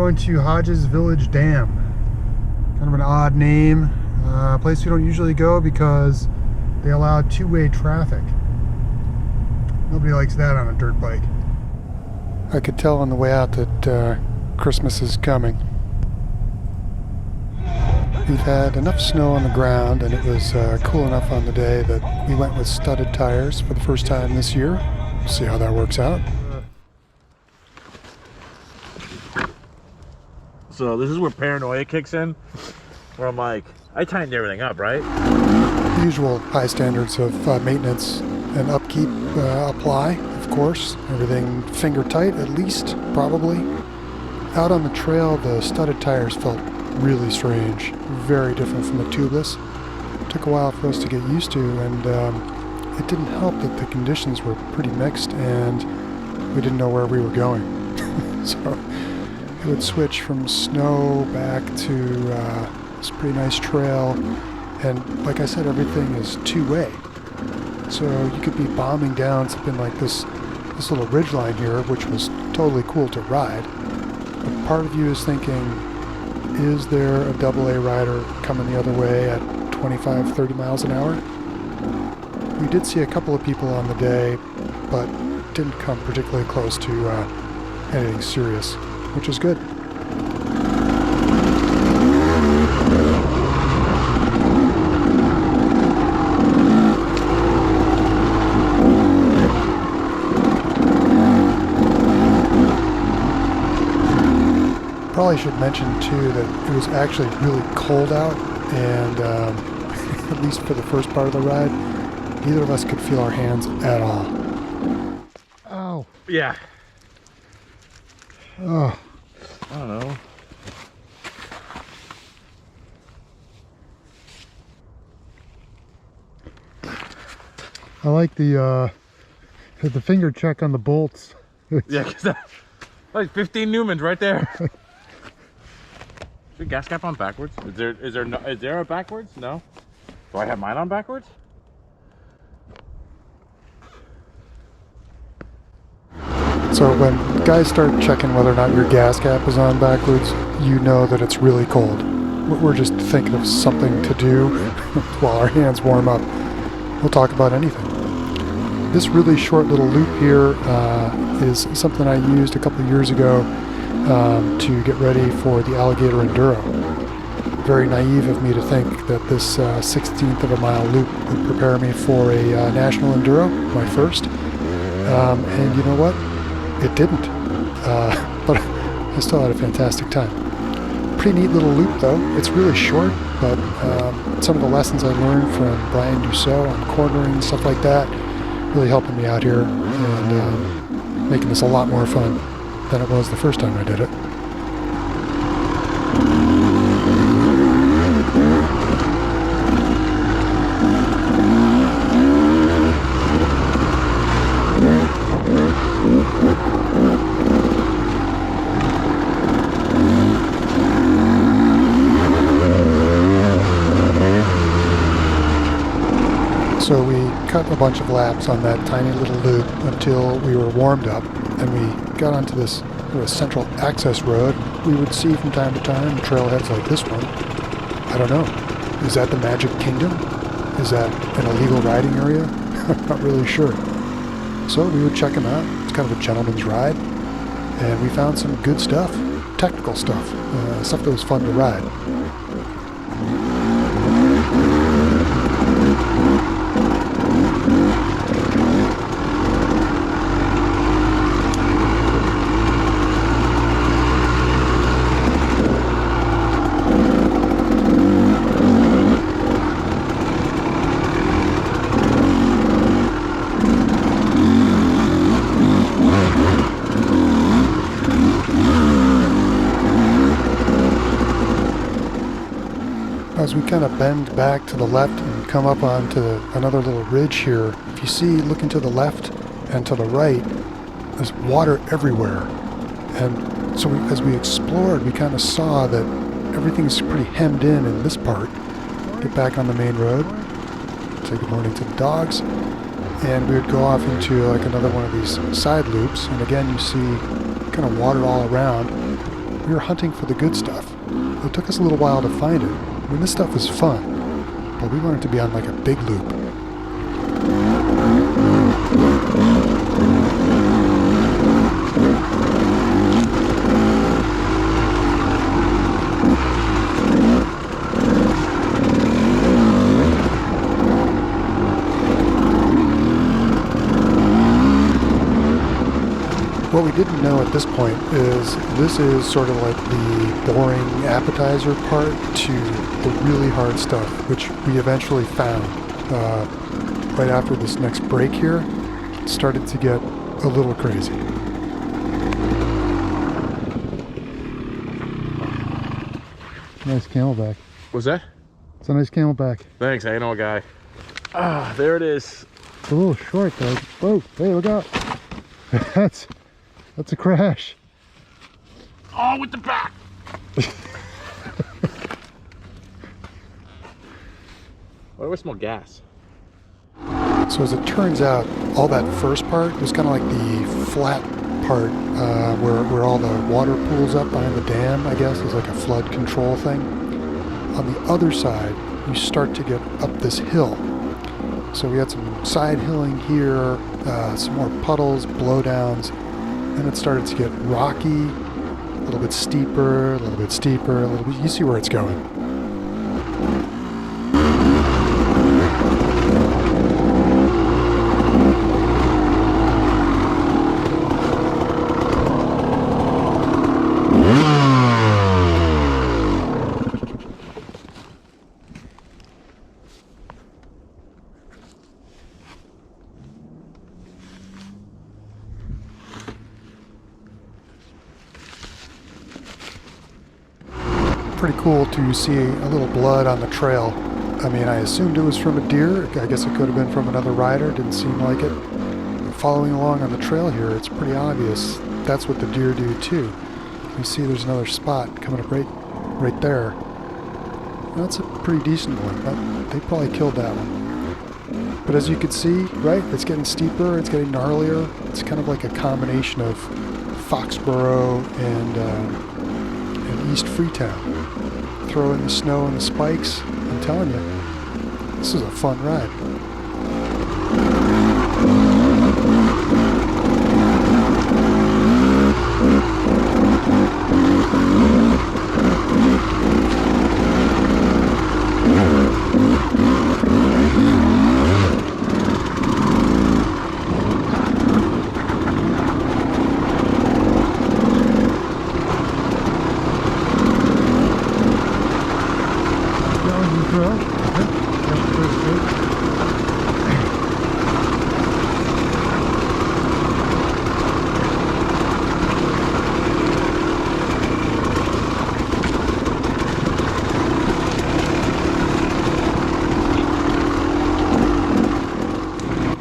going to Hodges Village Dam. Kind of an odd name. A place we don't usually go because they allow two-way traffic. Nobody likes that on a dirt bike. I could tell on the way out that Christmas is coming. We've had enough snow on the ground, and it was cool enough on the day that we went with studded tires for the first time this year. See how that works out. So this is where paranoia kicks in, where I'm like, I tightened everything up, right? The usual high standards of maintenance and upkeep apply, of course. Everything finger tight, at least, probably. Out on the trail, the studded tires felt really strange, very different from the tubeless. It took a while for us to get used to, and it didn't help that the conditions were pretty mixed and we didn't know where we were going. So it would switch from snow back to this pretty nice trail, and like I said, everything is two-way. So you could be bombing down something like this little ridgeline here, which was totally cool to ride. But part of you is thinking, is there a AA rider coming the other way at 25, 30 miles an hour? We did see a couple of people on the day, but didn't come particularly close to anything serious, which is good. Probably should mention too that it was actually really cold out, and at least for the first part of the ride, neither of us could feel our hands at all. Ow. Yeah. Oh. I don't know. I like the finger check on the bolts. Yeah, because that, like 15 Newmans right there. Is the gas cap on backwards? Is there a backwards? No. Do I have mine on backwards? So when guys start checking whether or not your gas cap is on backwards, you know that it's really cold. We're just thinking of something to do while our hands warm up. We'll talk about anything. This really short little loop here is something I used a couple of years ago to get ready for the Alligator Enduro. Very naive of me to think that this 16th of a mile loop would prepare me for a national enduro, my first. And you know what? It didn't. But I still had a fantastic time. Pretty neat little loop though. It's really short, but some of the lessons I learned from Brian Dussault on cornering and stuff like that really helping me out here and making this a lot more fun than it was the first time I did it. So we cut a bunch of laps on that tiny little loop until we were warmed up, and we got onto this central access road. We would see from time to time trailheads like this one. I don't know. Is that the Magic Kingdom? Is that an illegal riding area? I'm not really sure. So we would check them out. It's kind of a gentleman's ride, and we found some good stuff, technical stuff, stuff that was fun to ride. As we kind of bend back to the left and come up onto another little ridge here, if you see looking to the left and to the right, there's water everywhere. And so as we explored, we kind of saw that everything's pretty hemmed in this part. Get back on the main road, say good morning to the dogs, and we would go off into like another one of these side loops. And again, you see kind of water all around. We were hunting for the good stuff. It took us a little while to find it. I mean, this stuff is fun, but we wanted to be on like a big loop. What we didn't know at this point is this is sort of like the boring appetizer part to the really hard stuff, which we eventually found. Right after this next break here, it started to get a little crazy. Nice camelback. What's that? It's a nice camelback. Thanks, I know a guy. Ah, there it is. It's a little short though. Whoa, hey, look out. That's a crash. Oh, with the back. Why do I smell gas? So as it turns out, all that first part was kind of like the flat part where all the water pools up behind the dam, I guess, is like a flood control thing. On the other side, you start to get up this hill. So we had some side hilling here, some more puddles, blowdowns, and it started to get rocky, a little bit steeper, a little bit steeper, a little bit. You see where it's going. Pretty cool to see a little blood on the trail. I mean, I assumed it was from a deer. I guess it could have been from another rider. Didn't seem like it. Following along on the trail here, it's pretty obvious that's what the deer do too. You see there's another spot coming up right there. That's a pretty decent one. They probably killed that one. But as you can see, right, it's getting steeper, it's getting gnarlier. It's kind of like a combination of Foxborough and East Freetown. Throw in the snow and the spikes. I'm telling you, this is a fun ride.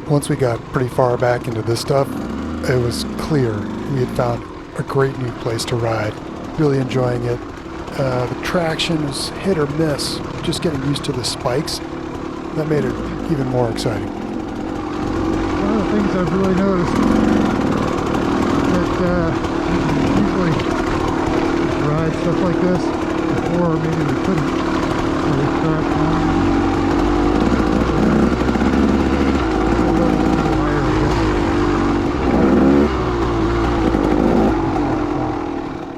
Once we got pretty far back into this stuff, it was clear we had found a great new place to ride. Really enjoying it. The traction was hit or miss. Just getting used to the spikes. That made it even more exciting. One of the things I've really noticed that usually ride stuff like this before, maybe we couldn't really start on.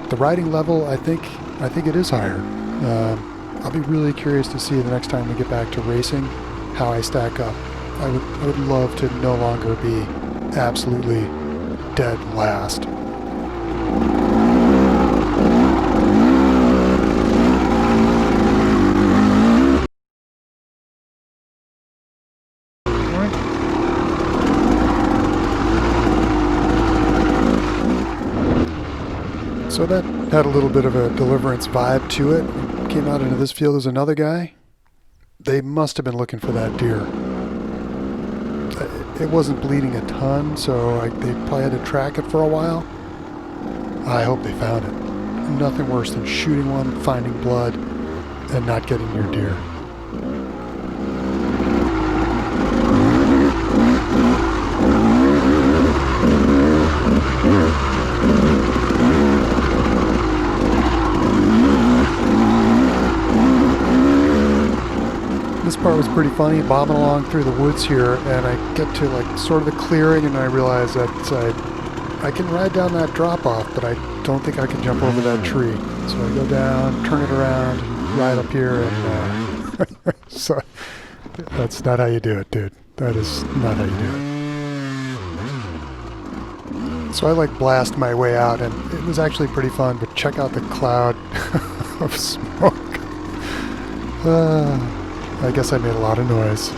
The riding level, I think it is higher. I'll be really curious to see the next time we get back to racing how I stack up. I would love to no longer be absolutely dead last. So that had a little bit of a Deliverance vibe to it. Came out into this field as another guy. They must have been looking for that deer. It wasn't bleeding a ton, so they probably had to track it for a while. I hope they found it. Nothing worse than shooting one, finding blood, and not getting your deer. part was pretty funny, bobbing along through the woods here, and I get to like sort of the clearing, and I realize that I can ride down that drop off, but I don't think I can jump over that tree. So I go down, turn it around, and ride up here, and so that's not how you do it, dude. That is not how you do it. So I like blast my way out, and it was actually pretty fun, but check out the cloud of smoke. I guess I made a lot of noise.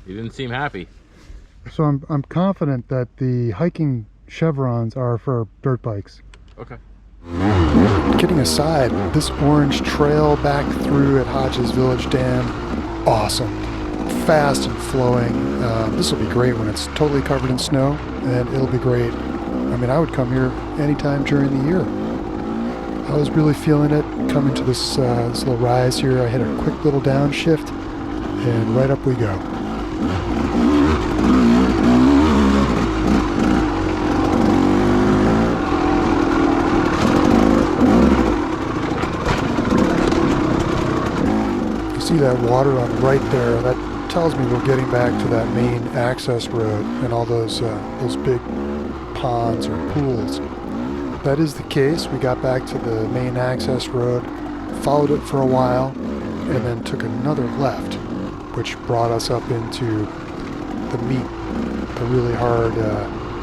You didn't seem happy. So I'm confident that the hiking chevrons are for dirt bikes. Okay. Kidding aside, this orange trail back through at Hodges Village Dam, awesome. Fast and flowing. This will be great when it's totally covered in snow, and it'll be great. I mean, I would come here anytime during the year. I was really feeling it coming to this little rise here. I hit a quick little downshift, and right up we go. See that water on right there, that tells me we're getting back to that main access road and all those big ponds or pools. That is the case. We got back to the main access road, followed it for a while, and then took another left, which brought us up into the meat, the really hard,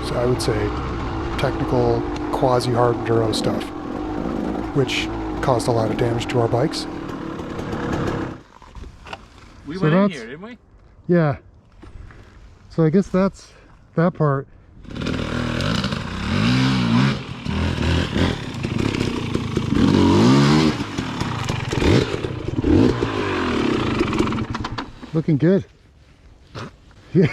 so I would say technical quasi-hard enduro stuff, which caused a lot of damage to our bikes. We went in here, didn't we? Yeah. So I guess that's that part. Looking good. Yeah.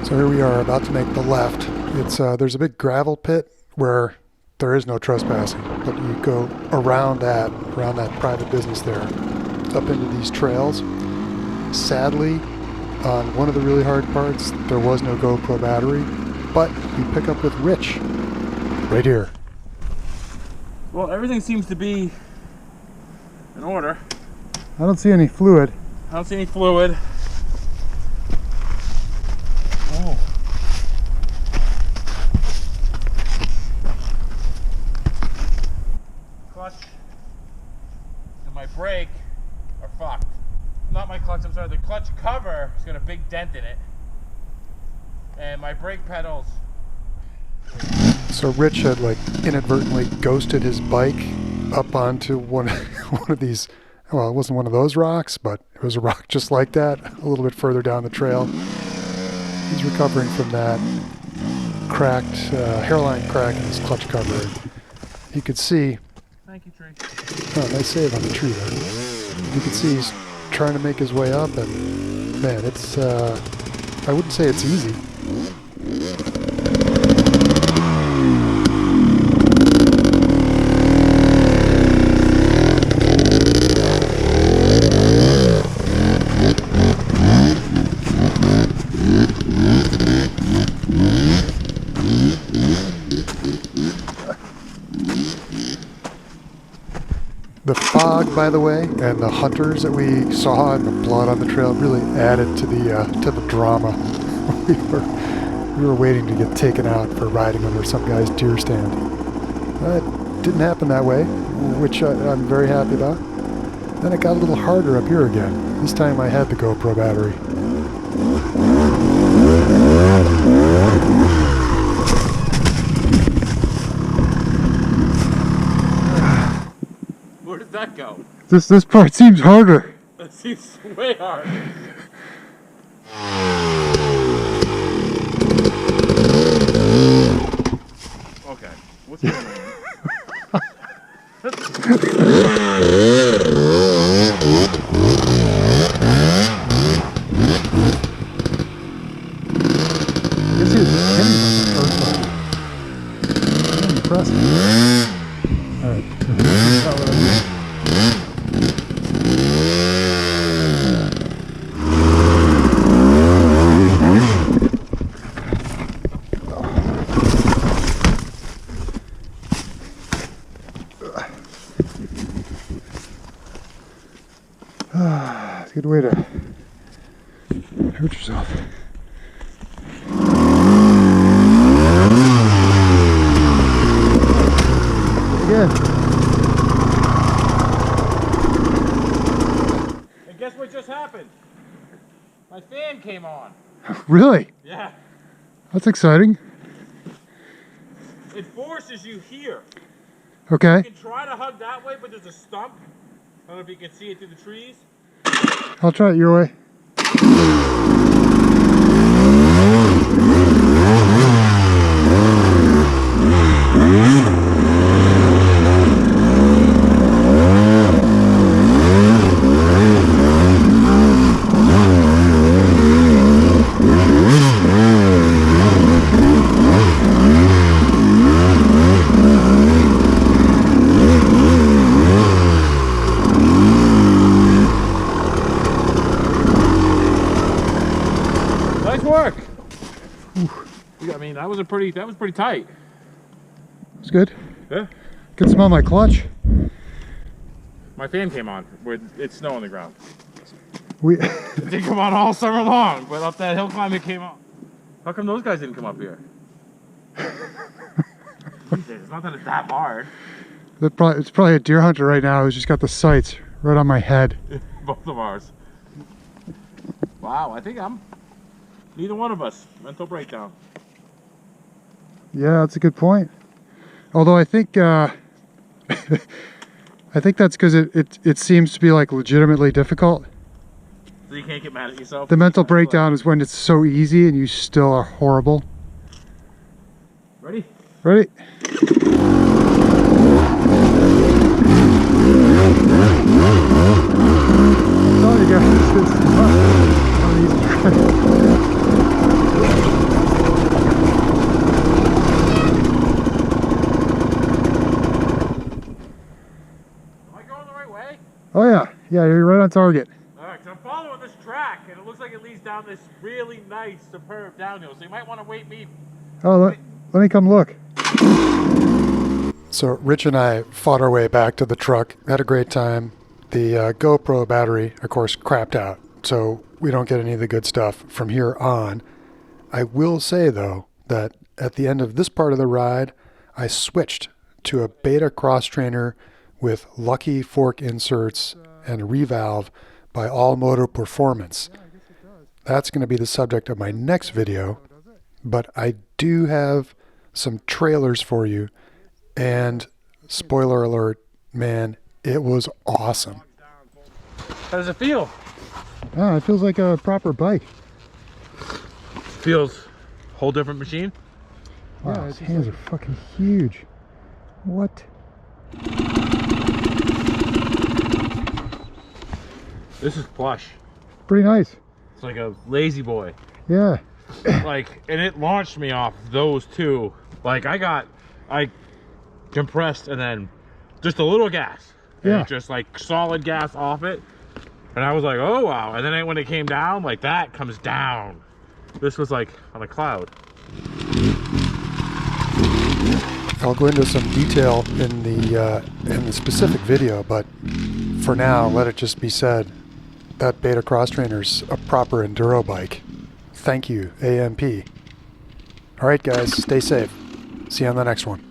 So here we are about to make the left. It's there's a big gravel pit where there is no trespassing, but you go around that private business there, up into these trails. Sadly, on one of the really hard parts, there was no GoPro battery, but we pick up with Rich right here. Well, everything seems to be in order. I don't see any fluid. I don't see any fluid. Oh. Clutch and my brake are fucked. Not my clutch, I'm sorry, the clutch cover has got a big dent in it. And my brake pedals. So Rich had like inadvertently ghosted his bike up onto one of these, well, it wasn't one of those rocks, but it was a rock just like that, a little bit further down the trail. He's recovering from that cracked, hairline crack in his clutch cover. You could see, Thank you, tree. oh, nice save on the tree there. You could see he's trying to make his way up, and man, it's I wouldn't say it's easy. The fog, by the way, and the hunters that we saw and the blood on the trail really added to the drama. we were waiting to get taken out for riding under some guy's deer stand. It didn't happen that way, which I'm very happy about. Then it got a little harder up here again. This time I had the GoPro battery. Where did that go? This part seems harder. That seems way hard. Okay, what's going on? This is hitting on the first one. I'm impressed. Alright. It's a good way to hurt yourself. Again. And guess what just happened? My fan came on. Really? Yeah. That's exciting. It forces you here. Okay. You can try to hug that way, but there's a stump. I don't know if you can see it through the trees. I'll try it your way. Nice work. I mean, that was pretty tight. It's good. Yeah. Can smell my clutch. My fan came on where it's snow on the ground. We It didn't come on all summer long, but up that hill climb it came on. How come those guys didn't come up here? It's not that it's that hard. it's probably a deer hunter right now who's just got the sights right on my head. Both of ours. Wow, I think I'm neither one of us. Mental breakdown. Yeah, that's a good point. Although I think I think that's because it seems to be like legitimately difficult. So you can't get mad at yourself? The mental breakdown is when it's so easy and you still are horrible. Ready? Ready? Oh, you guys, this is not an easy ride. Am I going the right way? Oh yeah, you're right on target. Alright, so I'm following this track and it looks like it leads down this really nice, superb downhill. So you might want to wait me. Oh, let me come look. So Rich and I fought our way back to the truck, had a great time. The GoPro battery, of course, crapped out, so we don't get any of the good stuff from here on. I will say, though, that at the end of this part of the ride, I switched to a beta cross trainer with Lucky fork inserts and a revalve by All Moto Performance. That's going to be the subject of my next video, but I do have some trailers for you, and spoiler alert, man, it was awesome. How does it feel? Ah, it feels like a proper bike. Feels a whole different machine. Wow, his hands are fucking huge. What? This is plush. Pretty nice. It's like a lazy boy. Yeah. Like, and it launched me off those two. Like I compressed and then just a little gas. And Yeah. just like solid gas off it. And I was like, oh wow. And then when it came down, like that comes down. This was like on a cloud. I'll go into some detail in the specific video, but for now, let it just be said that Beta Cross Trainer's a proper enduro bike. Thank you, AMP. All right, guys, stay safe. See you on the next one.